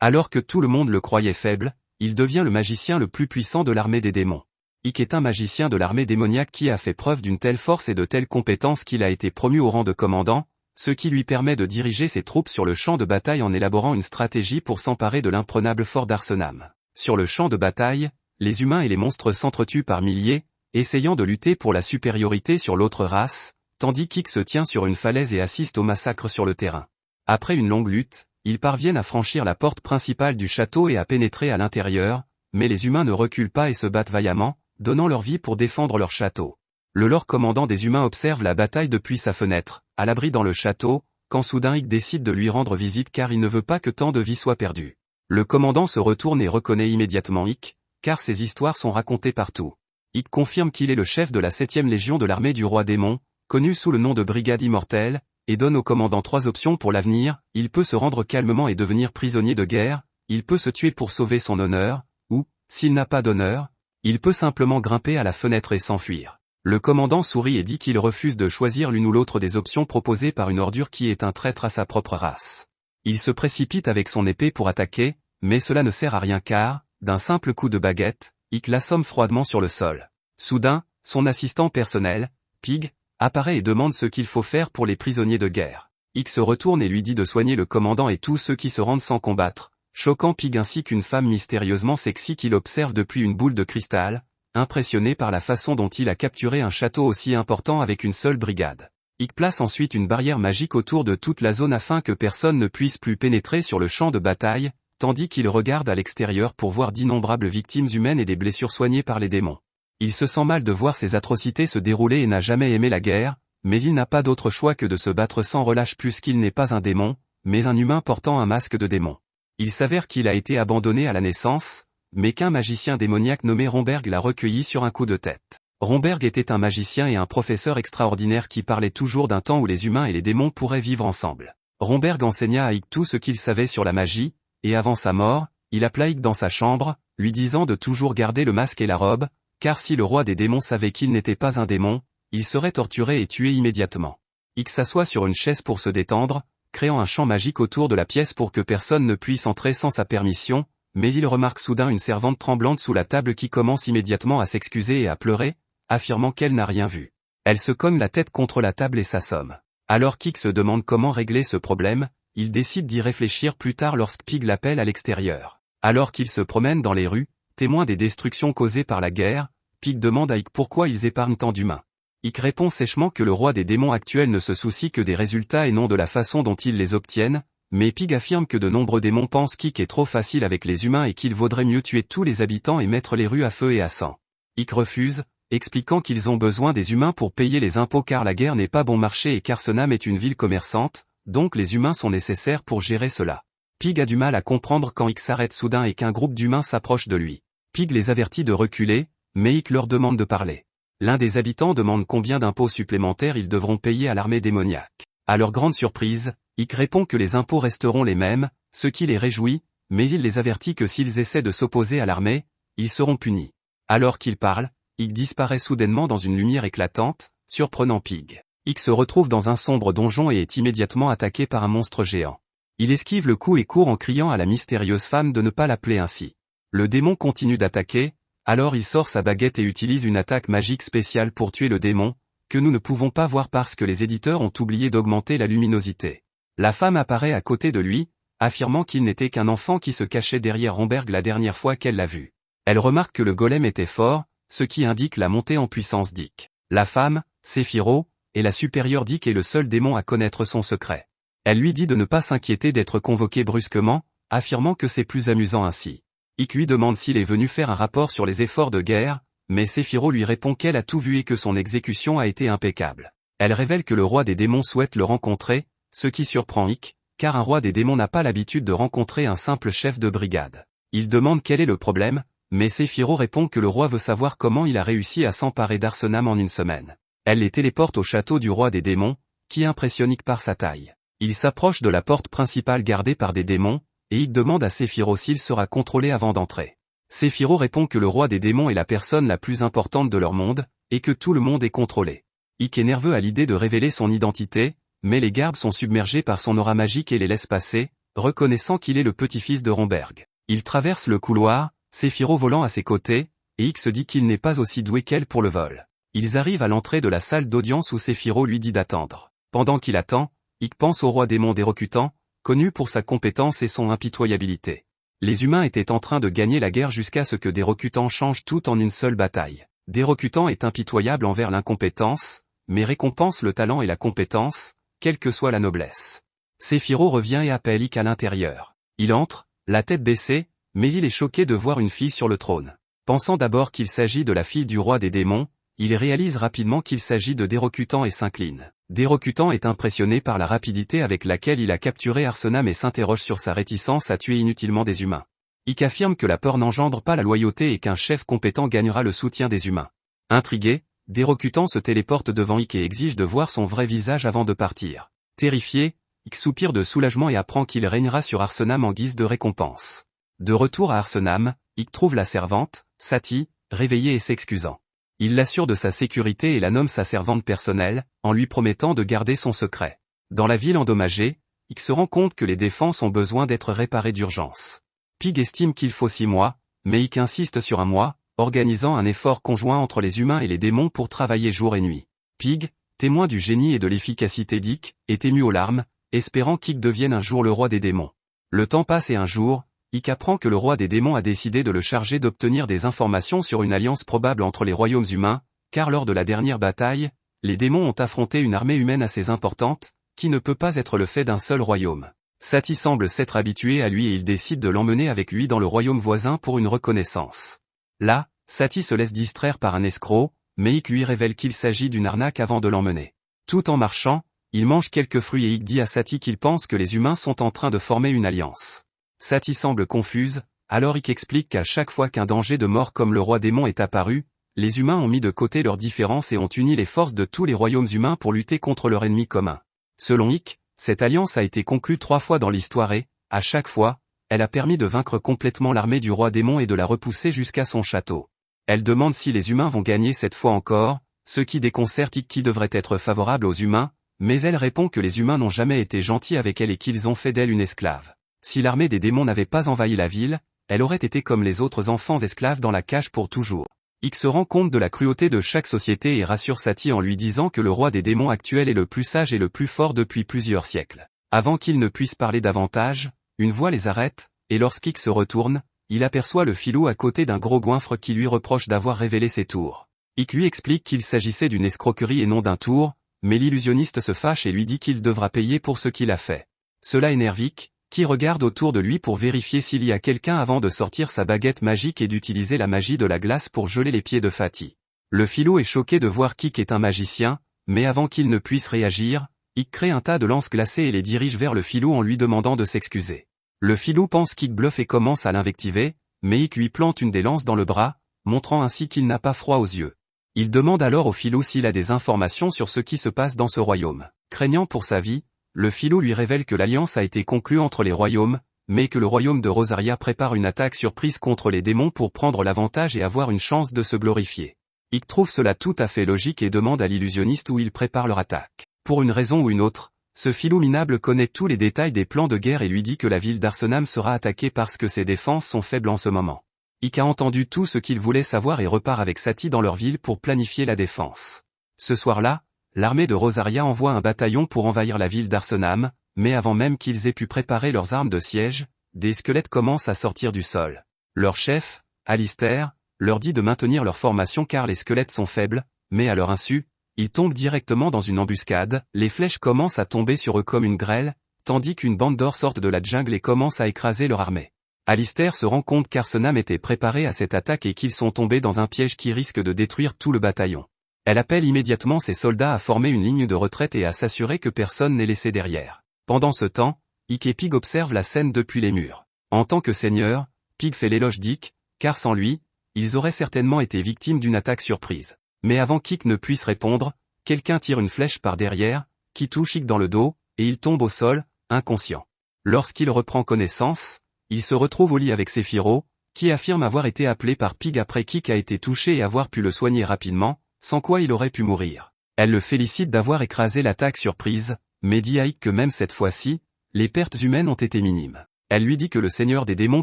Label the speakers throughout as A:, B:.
A: Alors que tout le monde le croyait faible, il devient le magicien le plus puissant de l'armée des démons. Ikk est un magicien de l'armée démoniaque qui a fait preuve d'une telle force et de telles compétences qu'il a été promu au rang de commandant, ce qui lui permet de diriger ses troupes sur le champ de bataille en élaborant une stratégie pour s'emparer de l'imprenable fort d'Arsenam. Sur le champ de bataille, les humains et les monstres s'entretuent par milliers, essayant de lutter pour la supériorité sur l'autre race, tandis qu'Ikk se tient sur une falaise et assiste au massacre sur le terrain. Après une longue lutte, ils parviennent à franchir la porte principale du château et à pénétrer à l'intérieur, mais les humains ne reculent pas et se battent vaillamment, donnant leur vie pour défendre leur château. Le Lord commandant des humains observe la bataille depuis sa fenêtre, à l'abri dans le château, quand soudain Ikk décide de lui rendre visite car il ne veut pas que tant de vies soient perdues. Le commandant se retourne et reconnaît immédiatement Ikk, car ses histoires sont racontées partout. Ikk confirme qu'il est le chef de la 7e légion de l'armée du roi démon, connue sous le nom de Brigade Immortelle, et donne au commandant 3 options pour l'avenir: il peut se rendre calmement et devenir prisonnier de guerre, il peut se tuer pour sauver son honneur, ou, s'il n'a pas d'honneur, il peut simplement grimper à la fenêtre et s'enfuir. Le commandant sourit et dit qu'il refuse de choisir l'une ou l'autre des options proposées par une ordure qui est un traître à sa propre race. Il se précipite avec son épée pour attaquer, mais cela ne sert à rien car, d'un simple coup de baguette, Ikk l'assomme froidement sur le sol. Soudain, son assistant personnel, Pig, apparaît et demande ce qu'il faut faire pour les prisonniers de guerre. Ikk se retourne et lui dit de soigner le commandant et tous ceux qui se rendent sans combattre, choquant Pig ainsi qu'une femme mystérieusement sexy qu'il observe depuis une boule de cristal, impressionné par la façon dont il a capturé un château aussi important avec une seule brigade. Ikk place ensuite une barrière magique autour de toute la zone afin que personne ne puisse plus pénétrer sur le champ de bataille, tandis qu'il regarde à l'extérieur pour voir d'innombrables victimes humaines et des blessures soignées par les démons. Il se sent mal de voir ces atrocités se dérouler et n'a jamais aimé la guerre, mais il n'a pas d'autre choix que de se battre sans relâche puisqu'il n'est pas un démon, mais un humain portant un masque de démon. Il s'avère qu'il a été abandonné à la naissance, mais qu'un magicien démoniaque nommé Romberg l'a recueilli sur un coup de tête. Romberg était un magicien et un professeur extraordinaire qui parlait toujours d'un temps où les humains et les démons pourraient vivre ensemble. Romberg enseigna à Ikk tout ce qu'il savait sur la magie, et avant sa mort, il appela Ikk dans sa chambre, lui disant de toujours garder le masque et la robe, car si le roi des démons savait qu'il n'était pas un démon, il serait torturé et tué immédiatement. Ikk s'assoit sur une chaise pour se détendre, créant un champ magique autour de la pièce pour que personne ne puisse entrer sans sa permission, mais il remarque soudain une servante tremblante sous la table qui commence immédiatement à s'excuser et à pleurer, affirmant qu'elle n'a rien vu. Elle se cogne la tête contre la table et s'assomme. Alors qu'Ikk se demande comment régler ce problème, il décide d'y réfléchir plus tard lorsque Pig l'appelle à l'extérieur. Alors qu'il se promène dans les rues, témoin des destructions causées par la guerre, Pig demande à Ikk pourquoi ils épargnent tant d'humains. Ikk répond sèchement que le roi des démons actuel ne se soucie que des résultats et non de la façon dont ils les obtiennent, mais Pig affirme que de nombreux démons pensent qu'Ikk est trop facile avec les humains et qu'il vaudrait mieux tuer tous les habitants et mettre les rues à feu et à sang. Ikk refuse, expliquant qu'ils ont besoin des humains pour payer les impôts car la guerre n'est pas bon marché et qu'Arsenam est une ville commerçante, donc les humains sont nécessaires pour gérer cela. Pig a du mal à comprendre quand Ikk s'arrête soudain et qu'un groupe d'humains s'approche de lui. Pig les avertit de reculer, mais Ikk leur demande de parler. L'un des habitants demande combien d'impôts supplémentaires ils devront payer à l'armée démoniaque. À leur grande surprise, Ikk répond que les impôts resteront les mêmes, ce qui les réjouit, mais il les avertit que s'ils essaient de s'opposer à l'armée, ils seront punis. Alors qu'il parle, Ikk disparaît soudainement dans une lumière éclatante, surprenant Pig. Ikk se retrouve dans un sombre donjon et est immédiatement attaqué par un monstre géant. Il esquive le coup et court en criant à la mystérieuse femme de ne pas l'appeler ainsi. Le démon continue d'attaquer, alors il sort sa baguette et utilise une attaque magique spéciale pour tuer le démon, que nous ne pouvons pas voir parce que les éditeurs ont oublié d'augmenter la luminosité. La femme apparaît à côté de lui, affirmant qu'il n'était qu'un enfant qui se cachait derrière Romberg la dernière fois qu'elle l'a vu. Elle remarque que le golem était fort, ce qui indique la montée en puissance d'Ikk. La femme, Séphiro, est la supérieure d'Ikk et le seul démon à connaître son secret. Elle lui dit de ne pas s'inquiéter d'être convoqué brusquement, affirmant que c'est plus amusant ainsi. Ikk lui demande s'il est venu faire un rapport sur les efforts de guerre, mais Séphiro lui répond qu'elle a tout vu et que son exécution a été impeccable. Elle révèle que le roi des démons souhaite le rencontrer, ce qui surprend Ikk, car un roi des démons n'a pas l'habitude de rencontrer un simple chef de brigade. Il demande quel est le problème, mais Séphiro répond que le roi veut savoir comment il a réussi à s'emparer d'Arsenam en une semaine. Elle les téléporte au château du roi des démons, qui impressionne Ikk par sa taille. Il s'approche de la porte principale gardée par des démons, et Ikk demande à Séphiro s'il sera contrôlé avant d'entrer. Séphiro répond que le roi des démons est la personne la plus importante de leur monde, et que tout le monde est contrôlé. Ikk est nerveux à l'idée de révéler son identité, mais les gardes sont submergés par son aura magique et les laissent passer, reconnaissant qu'il est le petit-fils de Romberg. Il traverse le couloir, Séphiro volant à ses côtés, et Ike se dit qu'il n'est pas aussi doué qu'elle pour le vol. Ils arrivent à l'entrée de la salle d'audience où Séphiro lui dit d'attendre. Pendant qu'il attend, Ike pense au roi démon Dérocutant, connu pour sa compétence et son impitoyabilité. Les humains étaient en train de gagner la guerre jusqu'à ce que Dérocutant change tout en une seule bataille. Dérocutant est impitoyable envers l'incompétence, mais récompense le talent et la compétence, quelle que soit la noblesse. Séphiro revient et appelle Ike à l'intérieur. Il entre, la tête baissée, mais il est choqué de voir une fille sur le trône. Pensant d'abord qu'il s'agit de la fille du roi des démons, il réalise rapidement qu'il s'agit de Dérocutant et s'incline. Dérocutant est impressionné par la rapidité avec laquelle il a capturé Arsenam et s'interroge sur sa réticence à tuer inutilement des humains. Ike affirme que la peur n'engendre pas la loyauté et qu'un chef compétent gagnera le soutien des humains. Intrigué, Dérocutant se téléporte devant Ike et exige de voir son vrai visage avant de partir. Terrifié, Ike soupire de soulagement et apprend qu'il régnera sur Arsenam en guise de récompense. De retour à Arsenam, Ike trouve la servante, Sati, réveillée et s'excusant. Il l'assure de sa sécurité et la nomme sa servante personnelle, en lui promettant de garder son secret. Dans la ville endommagée, Ike se rend compte que les défenses ont besoin d'être réparées d'urgence. Pig estime qu'il faut 6 mois, mais Ike insiste sur 1 mois, organisant un effort conjoint entre les humains et les démons pour travailler jour et nuit. Pig, témoin du génie et de l'efficacité d'Ike, est ému aux larmes, espérant qu'Ike devienne un jour le roi des démons. Le temps passe et un jour, Ike apprend que le roi des démons a décidé de le charger d'obtenir des informations sur une alliance probable entre les royaumes humains, car lors de la dernière bataille, les démons ont affronté une armée humaine assez importante, qui ne peut pas être le fait d'un seul royaume. Sati semble s'être habitué à lui et il décide de l'emmener avec lui dans le royaume voisin pour une reconnaissance. Là, Sati se laisse distraire par un escroc, mais Ike lui révèle qu'il s'agit d'une arnaque avant de l'emmener. Tout en marchant, il mange quelques fruits et Ike dit à Sati qu'il pense que les humains sont en train de former une alliance. Sati semble confuse, alors Ike explique qu'à chaque fois qu'un danger de mort comme le roi démon est apparu, les humains ont mis de côté leurs différences et ont uni les forces de tous les royaumes humains pour lutter contre leur ennemi commun. Selon Ike, cette alliance a été conclue 3 fois dans l'histoire et, à chaque fois, elle a permis de vaincre complètement l'armée du roi démon et de la repousser jusqu'à son château. Elle demande si les humains vont gagner cette fois encore, ce qui déconcerte Ike qui devrait être favorable aux humains, mais elle répond que les humains n'ont jamais été gentils avec elle et qu'ils ont fait d'elle une esclave. Si l'armée des démons n'avait pas envahi la ville, elle aurait été comme les autres enfants esclaves dans la cage pour toujours. Ike se rend compte de la cruauté de chaque société et rassure Sati en lui disant que le roi des démons actuel est le plus sage et le plus fort depuis plusieurs siècles. Avant qu'ils ne puissent parler davantage, une voix les arrête, et lorsqu'Ike se retourne, il aperçoit le filou à côté d'un gros goinfre qui lui reproche d'avoir révélé ses tours. Ike lui explique qu'il s'agissait d'une escroquerie et non d'un tour, mais l'illusionniste se fâche et lui dit qu'il devra payer pour ce qu'il a fait. Cela énerve Ike, qui regarde autour de lui pour vérifier s'il y a quelqu'un avant de sortir sa baguette magique et d'utiliser la magie de la glace pour geler les pieds de Fatih. Le filou est choqué de voir qu'Ike est un magicien, mais avant qu'il ne puisse réagir, Ike crée un tas de lances glacées et les dirige vers le filou en lui demandant de s'excuser. Le filou pense qu'Ike bluffe et commence à l'invectiver, mais Ike lui plante une des lances dans le bras, montrant ainsi qu'il n'a pas froid aux yeux. Il demande alors au filou s'il a des informations sur ce qui se passe dans ce royaume. Craignant pour sa vie, le filou lui révèle que l'alliance a été conclue entre les royaumes, mais que le royaume de Rosaria prépare une attaque surprise contre les démons pour prendre l'avantage et avoir une chance de se glorifier. Ike trouve cela tout à fait logique et demande à l'illusionniste où ils préparent leur attaque. Pour une raison ou une autre, ce filou minable connaît tous les détails des plans de guerre et lui dit que la ville d'Arsenam sera attaquée parce que ses défenses sont faibles en ce moment. Ike a entendu tout ce qu'il voulait savoir et repart avec Sati dans leur ville pour planifier la défense. Ce soir-là, l'armée de Rosaria envoie un bataillon pour envahir la ville d'Arsenam, mais avant même qu'ils aient pu préparer leurs armes de siège, des squelettes commencent à sortir du sol. Leur chef, Alistair, leur dit de maintenir leur formation car les squelettes sont faibles, mais à leur insu, ils tombent directement dans une embuscade, les flèches commencent à tomber sur eux comme une grêle, tandis qu'une bande d'or sort de la jungle et commence à écraser leur armée. Alistair se rend compte qu'Arsenam était préparé à cette attaque et qu'ils sont tombés dans un piège qui risque de détruire tout le bataillon. Elle appelle immédiatement ses soldats à former une ligne de retraite et à s'assurer que personne n'est laissé derrière. Pendant ce temps, Ike et Pig observent la scène depuis les murs. En tant que seigneur, Pig fait l'éloge d'Ike, car sans lui, ils auraient certainement été victimes d'une attaque surprise. Mais avant qu'Ike ne puisse répondre, quelqu'un tire une flèche par derrière, qui touche Ike dans le dos, et il tombe au sol, inconscient. Lorsqu'il reprend connaissance, il se retrouve au lit avec Séphiro, qui affirme avoir été appelé par Pig après qu'Ike a été touché et avoir pu le soigner rapidement, sans quoi il aurait pu mourir. Elle le félicite d'avoir écrasé l'attaque surprise, mais dit à Ike que même cette fois-ci, les pertes humaines ont été minimes. Elle lui dit que le seigneur des démons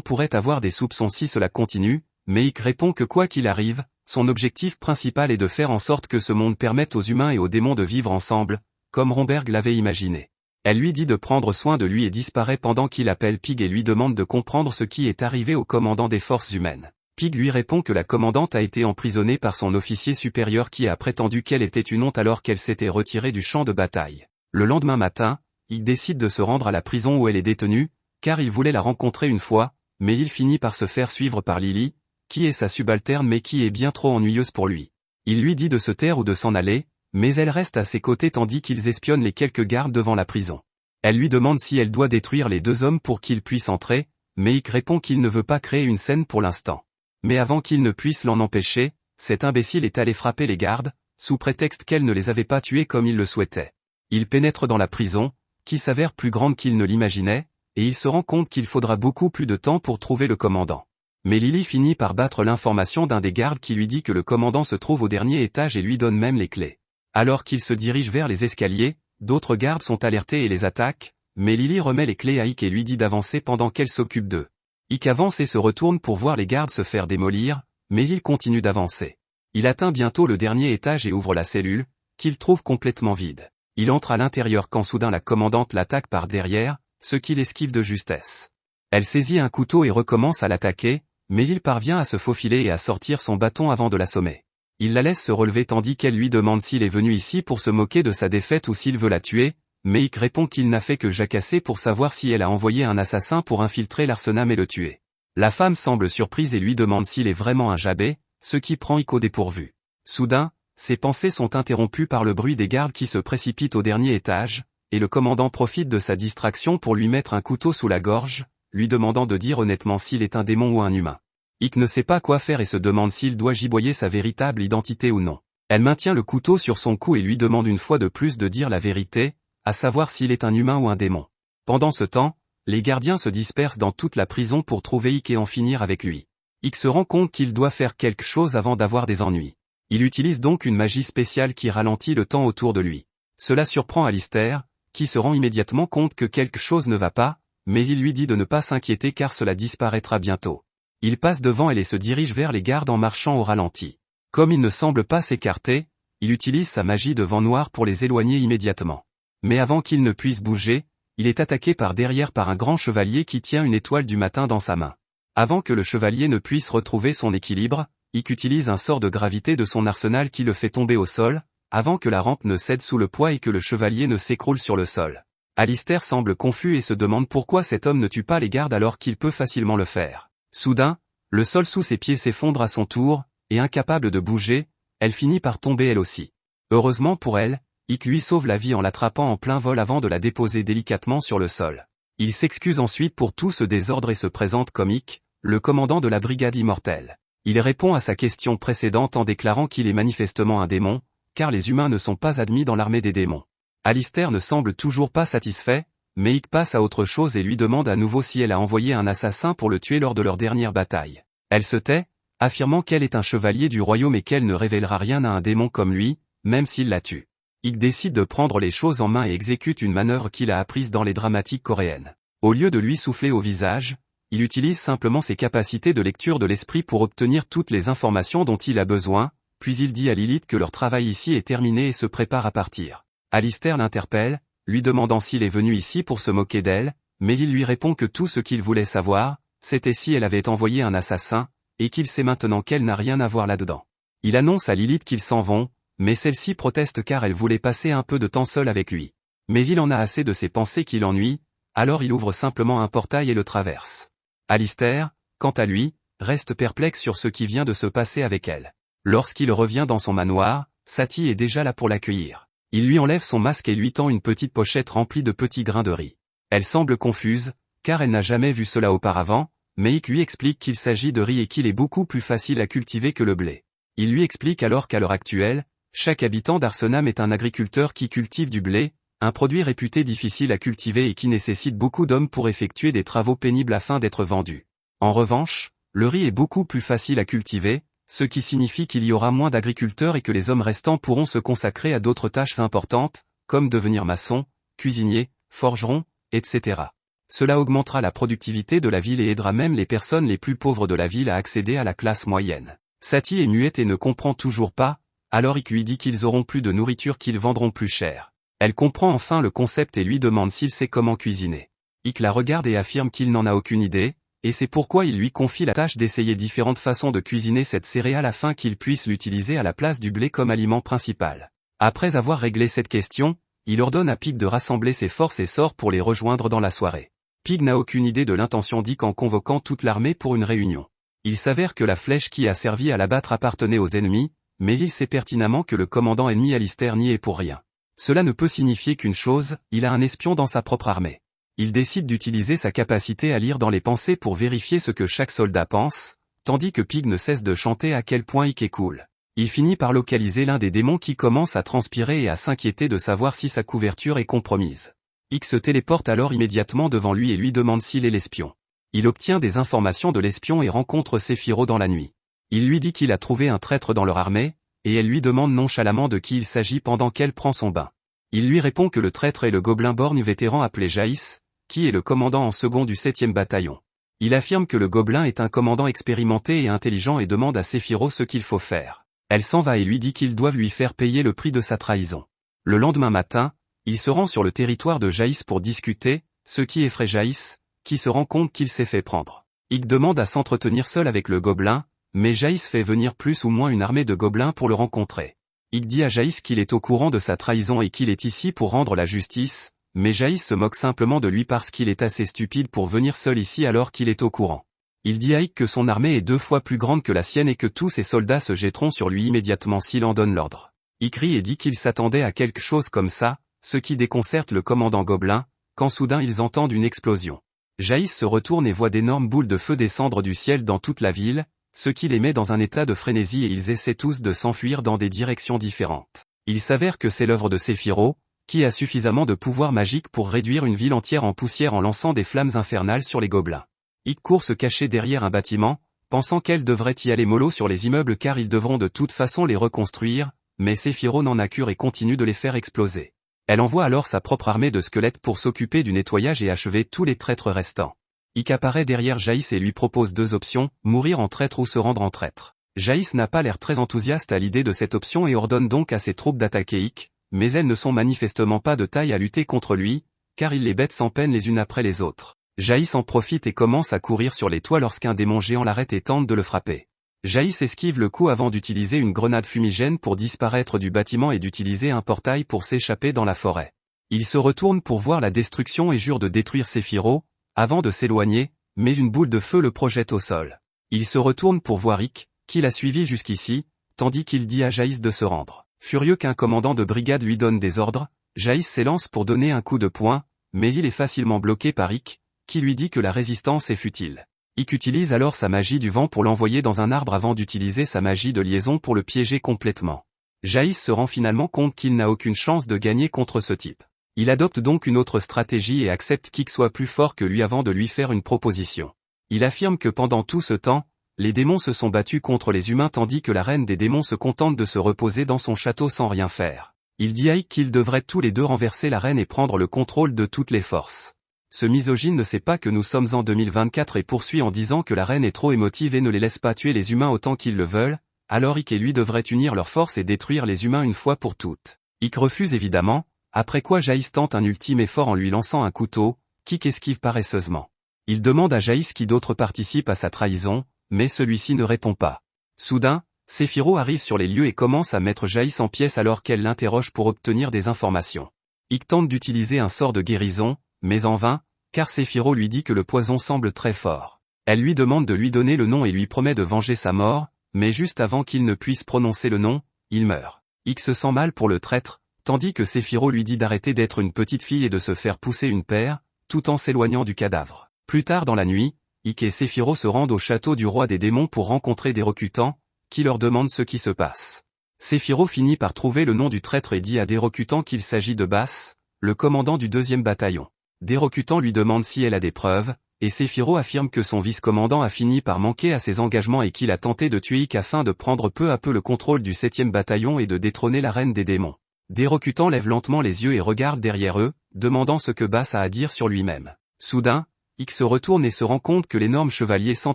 A: pourrait avoir des soupçons si cela continue, mais Ikk répond que quoi qu'il arrive, son objectif principal est de faire en sorte que ce monde permette aux humains et aux démons de vivre ensemble, comme Romberg l'avait imaginé. Elle lui dit de prendre soin de lui et disparaît pendant qu'il appelle Pig et lui demande de comprendre ce qui est arrivé au commandant des forces humaines. Pig lui répond que la commandante a été emprisonnée par son officier supérieur qui a prétendu qu'elle était une honte alors qu'elle s'était retirée du champ de bataille. Le lendemain matin, il décide de se rendre à la prison où elle est détenue, car il voulait la rencontrer une fois, mais il finit par se faire suivre par Lily, qui est sa subalterne mais qui est bien trop ennuyeuse pour lui. Il lui dit de se taire ou de s'en aller, mais elle reste à ses côtés tandis qu'ils espionnent les quelques gardes devant la prison. Elle lui demande si elle doit détruire les 2 hommes pour qu'ils puissent entrer, mais Ikk répond qu'il ne veut pas créer une scène pour l'instant. Mais avant qu'il ne puisse l'en empêcher, cet imbécile est allé frapper les gardes, sous prétexte qu'elle ne les avait pas tués comme il le souhaitait. Il pénètre dans la prison, qui s'avère plus grande qu'il ne l'imaginait, et il se rend compte qu'il faudra beaucoup plus de temps pour trouver le commandant. Mais Lily finit par battre l'information d'un des gardes qui lui dit que le commandant se trouve au dernier étage et lui donne même les clés. Alors qu'il se dirige vers les escaliers, d'autres gardes sont alertés et les attaquent, mais Lily remet les clés à Ikk et lui dit d'avancer pendant qu'elle s'occupe d'eux. Ikk avance et se retourne pour voir les gardes se faire démolir, mais il continue d'avancer. Il atteint bientôt le dernier étage et ouvre la cellule, qu'il trouve complètement vide. Il entre à l'intérieur quand soudain la commandante l'attaque par derrière, ce qu'il esquive de justesse. Elle saisit un couteau et recommence à l'attaquer, mais il parvient à se faufiler et à sortir son bâton avant de l'assommer. Il la laisse se relever tandis qu'elle lui demande s'il est venu ici pour se moquer de sa défaite ou s'il veut la tuer, mais Ikk répond qu'il n'a fait que jacasser pour savoir si elle a envoyé un assassin pour infiltrer l'Arsenam et le tuer. La femme semble surprise et lui demande s'il est vraiment un Jabé, ce qui prend Ikk au dépourvu. Soudain, ses pensées sont interrompues par le bruit des gardes qui se précipitent au dernier étage, et le commandant profite de sa distraction pour lui mettre un couteau sous la gorge, lui demandant de dire honnêtement s'il est un démon ou un humain. Ikk ne sait pas quoi faire et se demande s'il doit giboyer sa véritable identité ou non. Elle maintient le couteau sur son cou et lui demande une fois de plus de dire la vérité, à savoir s'il est un humain ou un démon. Pendant ce temps, les gardiens se dispersent dans toute la prison pour trouver Ikk et en finir avec lui. Ikk se rend compte qu'il doit faire quelque chose avant d'avoir des ennuis. Il utilise donc une magie spéciale qui ralentit le temps autour de lui. Cela surprend Alistair, qui se rend immédiatement compte que quelque chose ne va pas, mais il lui dit de ne pas s'inquiéter car cela disparaîtra bientôt. Il passe devant elle et se dirige vers les gardes en marchant au ralenti. Comme il ne semble pas s'écarter, il utilise sa magie de vent noir pour les éloigner immédiatement. Mais avant qu'il ne puisse bouger, il est attaqué par derrière par un grand chevalier qui tient une étoile du matin dans sa main. Avant que le chevalier ne puisse retrouver son équilibre, Ikk utilise un sort de gravité de son arsenal qui le fait tomber au sol, avant que la rampe ne cède sous le poids et que le chevalier ne s'écroule sur le sol. Alistair semble confus et se demande pourquoi cet homme ne tue pas les gardes alors qu'il peut facilement le faire. Soudain, le sol sous ses pieds s'effondre à son tour, et incapable de bouger, elle finit par tomber elle aussi. Heureusement pour elle, Ikk lui sauve la vie en l'attrapant en plein vol avant de la déposer délicatement sur le sol. Il s'excuse ensuite pour tout ce désordre et se présente comme Ikk, le commandant de la brigade immortelle. Il répond à sa question précédente en déclarant qu'il est manifestement un démon, car les humains ne sont pas admis dans l'armée des démons. Alistair ne semble toujours pas satisfait, mais Ikk passe à autre chose et lui demande à nouveau si elle a envoyé un assassin pour le tuer lors de leur dernière bataille. Elle se tait, affirmant qu'elle est un chevalier du royaume et qu'elle ne révélera rien à un démon comme lui, même s'il la tue. Ikk décide de prendre les choses en main et exécute une manœuvre qu'il a apprise dans les dramatiques coréennes. Au lieu de lui souffler au visage, il utilise simplement ses capacités de lecture de l'esprit pour obtenir toutes les informations dont il a besoin, puis il dit à Lilith que leur travail ici est terminé et se prépare à partir. Alistair l'interpelle, lui demandant s'il est venu ici pour se moquer d'elle, mais il lui répond que tout ce qu'il voulait savoir, c'était si elle avait envoyé un assassin, et qu'il sait maintenant qu'elle n'a rien à voir là-dedans. Il annonce à Lilith qu'ils s'en vont, mais celle-ci proteste car elle voulait passer un peu de temps seule avec lui. Mais il en a assez de ses pensées qui l'ennuient, alors il ouvre simplement un portail et le traverse. Alistair, quant à lui, reste perplexe sur ce qui vient de se passer avec elle. Lorsqu'il revient dans son manoir, Sati est déjà là pour l'accueillir. Il lui enlève son masque et lui tend une petite pochette remplie de petits grains de riz. Elle semble confuse, car elle n'a jamais vu cela auparavant, mais Ikk lui explique qu'il s'agit de riz et qu'il est beaucoup plus facile à cultiver que le blé. Il lui explique alors qu'à l'heure actuelle, chaque habitant d'Arsenam est un agriculteur qui cultive du blé, un produit réputé difficile à cultiver et qui nécessite beaucoup d'hommes pour effectuer des travaux pénibles afin d'être vendu. En revanche, le riz est beaucoup plus facile à cultiver, ce qui signifie qu'il y aura moins d'agriculteurs et que les hommes restants pourront se consacrer à d'autres tâches importantes, comme devenir maçon, cuisinier, forgeron, etc. Cela augmentera la productivité de la ville et aidera même les personnes les plus pauvres de la ville à accéder à la classe moyenne. Sati est muette et ne comprend toujours pas, alors Ikk lui dit qu'ils auront plus de nourriture qu'ils vendront plus cher. Elle comprend enfin le concept et lui demande s'il sait comment cuisiner. Ikk la regarde et affirme qu'il n'en a aucune idée, et c'est pourquoi il lui confie la tâche d'essayer différentes façons de cuisiner cette céréale afin qu'il puisse l'utiliser à la place du blé comme aliment principal. Après avoir réglé cette question, il ordonne à Pig de rassembler ses forces et sort pour les rejoindre dans la soirée. Pig n'a aucune idée de l'intention d'Ikk en convoquant toute l'armée pour une réunion. Il s'avère que la flèche qui a servi à l'abattre appartenait aux ennemis, mais il sait pertinemment que le commandant ennemi Alistair n'y est pour rien. Cela ne peut signifier qu'une chose, il a un espion dans sa propre armée. Il décide d'utiliser sa capacité à lire dans les pensées pour vérifier ce que chaque soldat pense, tandis que Pig ne cesse de chanter à quel point Ikk est cool. Il finit par localiser l'un des démons qui commence à transpirer et à s'inquiéter de savoir si sa couverture est compromise. Ikk se téléporte alors immédiatement devant lui et lui demande s'il est l'espion. Il obtient des informations de l'espion et rencontre Sephiroth dans la nuit. Il lui dit qu'il a trouvé un traître dans leur armée, et elle lui demande nonchalamment de qui il s'agit pendant qu'elle prend son bain. Il lui répond que le traître est le gobelin borgne vétéran appelé Jaïs, qui est le commandant en second du 7e bataillon. Il affirme que le gobelin est un commandant expérimenté et intelligent et demande à Sephiroth ce qu'il faut faire. Elle s'en va et lui dit qu'ils doivent lui faire payer le prix de sa trahison. Le lendemain matin, il se rend sur le territoire de Jaïs pour discuter, ce qui effraie Jaïs, qui se rend compte qu'il s'est fait prendre. Ikk demande à s'entretenir seul avec le gobelin, mais Jaïs fait venir plus ou moins une armée de gobelins pour le rencontrer. Ikk dit à Jaïs qu'il est au courant de sa trahison et qu'il est ici pour rendre la justice, mais Jaïs se moque simplement de lui parce qu'il est assez stupide pour venir seul ici alors qu'il est au courant. Il dit à Ikk que son armée est 2 fois plus grande que la sienne et que tous ses soldats se jetteront sur lui immédiatement s'il en donne l'ordre. Ikk rit et dit qu'il s'attendait à quelque chose comme ça, ce qui déconcerte le commandant gobelin, quand soudain ils entendent une explosion. Jaïs se retourne et voit d'énormes boules de feu descendre du ciel dans toute la ville, ce qui les met dans un état de frénésie et ils essaient tous de s'enfuir dans des directions différentes. Il s'avère que c'est l'œuvre de Sephiroth, qui a suffisamment de pouvoir magique pour réduire une ville entière en poussière en lançant des flammes infernales sur les gobelins. Ikk court se cacher derrière un bâtiment, pensant qu'elle devrait y aller mollo sur les immeubles car ils devront de toute façon les reconstruire, mais Sephiroth n'en a cure et continue de les faire exploser. Elle envoie alors sa propre armée de squelettes pour s'occuper du nettoyage et achever tous les traîtres restants. Ikk apparaît derrière Jaïs et lui propose 2 options, mourir en traître ou se rendre en traître. Jaïs n'a pas l'air très enthousiaste à l'idée de cette option et ordonne donc à ses troupes d'attaquer Ikk, mais elles ne sont manifestement pas de taille à lutter contre lui, car il les bête sans peine les unes après les autres. Jaïs en profite et commence à courir sur les toits lorsqu'un démon géant l'arrête et tente de le frapper. Jaïs esquive le coup avant d'utiliser une grenade fumigène pour disparaître du bâtiment et d'utiliser un portail pour s'échapper dans la forêt. Il se retourne pour voir la destruction et jure de détruire Sephiroth, avant de s'éloigner, mais une boule de feu le projette au sol. Il se retourne pour voir Ikk, qui l'a suivi jusqu'ici, tandis qu'il dit à Jaïs de se rendre. Furieux qu'un commandant de brigade lui donne des ordres, Jaïs s'élance pour donner un coup de poing, mais il est facilement bloqué par Ikk, qui lui dit que la résistance est futile. Ikk utilise alors sa magie du vent pour l'envoyer dans un arbre avant d'utiliser sa magie de liaison pour le piéger complètement. Jaïs se rend finalement compte qu'il n'a aucune chance de gagner contre ce type. Il adopte donc une autre stratégie et accepte qu'Ikk soit plus fort que lui avant de lui faire une proposition. Il affirme que pendant tout ce temps, les démons se sont battus contre les humains tandis que la reine des démons se contente de se reposer dans son château sans rien faire. Il dit à Ikk qu'ils devraient tous les deux renverser la reine et prendre le contrôle de toutes les forces. Ce misogyne ne sait pas que nous sommes en 2024 et poursuit en disant que la reine est trop émotive et ne les laisse pas tuer les humains autant qu'ils le veulent, alors Ikk et lui devraient unir leurs forces et détruire les humains une fois pour toutes. Ikk refuse évidemment, après quoi Jaïs tente un ultime effort en lui lançant un couteau, qu'Ikk esquive paresseusement. Il demande à Jaïs qui d'autre participe à sa trahison, mais celui-ci ne répond pas. Soudain, Sephiroth arrive sur les lieux et commence à mettre Jaïs en pièces alors qu'elle l'interroge pour obtenir des informations. Ikk tente d'utiliser un sort de guérison, mais en vain, car Sephiroth lui dit que le poison semble très fort. Elle lui demande de lui donner le nom et lui promet de venger sa mort, mais juste avant qu'il ne puisse prononcer le nom, il meurt. Ikk se sent mal pour le traître, tandis que Sephiroth lui dit d'arrêter d'être une petite fille et de se faire pousser une paire, tout en s'éloignant du cadavre. Plus tard dans la nuit, Ikk et Sephiroth se rendent au château du roi des démons pour rencontrer Dérocutant, qui leur demande ce qui se passe. Sephiroth finit par trouver le nom du traître et dit à Dérocutant qu'il s'agit de Bass, le commandant du 2e bataillon. Dérocutant lui demande si elle a des preuves, et Sephiroth affirme que son vice-commandant a fini par manquer à ses engagements et qu'il a tenté de tuer Ikk afin de prendre peu à peu le contrôle du 7e bataillon et de détrôner la reine des démons. Dérocutant lève lentement les yeux et regarde derrière eux, demandant ce que Bass a à dire sur lui-même. Soudain, Ike se retourne et se rend compte que l'énorme chevalier sans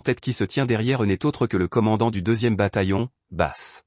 A: tête qui se tient derrière eux n'est autre que le commandant du 2e bataillon, Bass.